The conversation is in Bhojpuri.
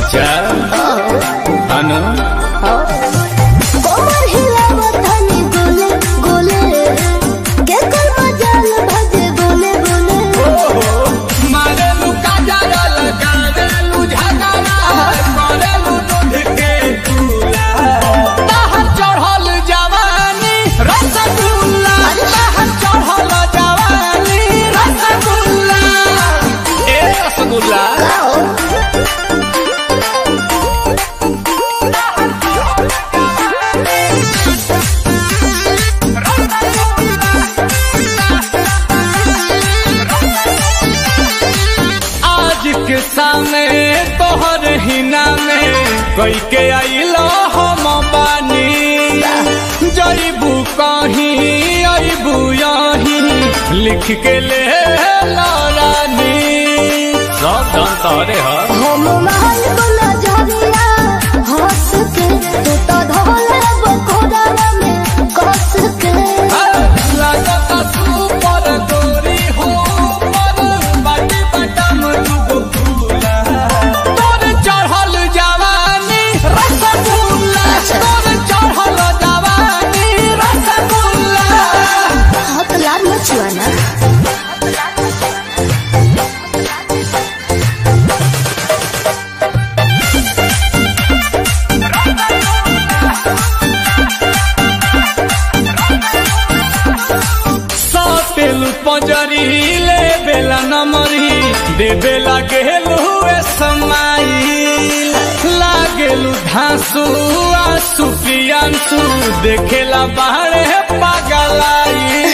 अच्छा अनु कोमर हिलावा धनी गोले गोले के कर मजाल भजे गोले गोले मारे लुका जरा लगा दे लुझाना करे दूध के दूला बाहर चढ़ल जवानी रसगुल्ला बाहर चढ़ल जवानी रसगुल्ला ए रसगुल्ला के सामने तोहर हिना में कोई के आइलो हम बानी जईबू कहीं अबू यहीं लिख के ले रानी सब धन तोरे हम महल को नजरिया हंस के तू तो धोले बकोड़ा में कस के लगता सुपर गोरी हो पर बाटी बटम डूबो फूला तोर चढ़ल जवानी रसगुल्ला तोर चढ़ल जवानी रसगुल्ला हाथ लाल मचुआना पंजरी ले बेला नमरी दे बेला गेलू समाई लागेलू धांसू आंसू पियांसू देखेला बाहर पागलाई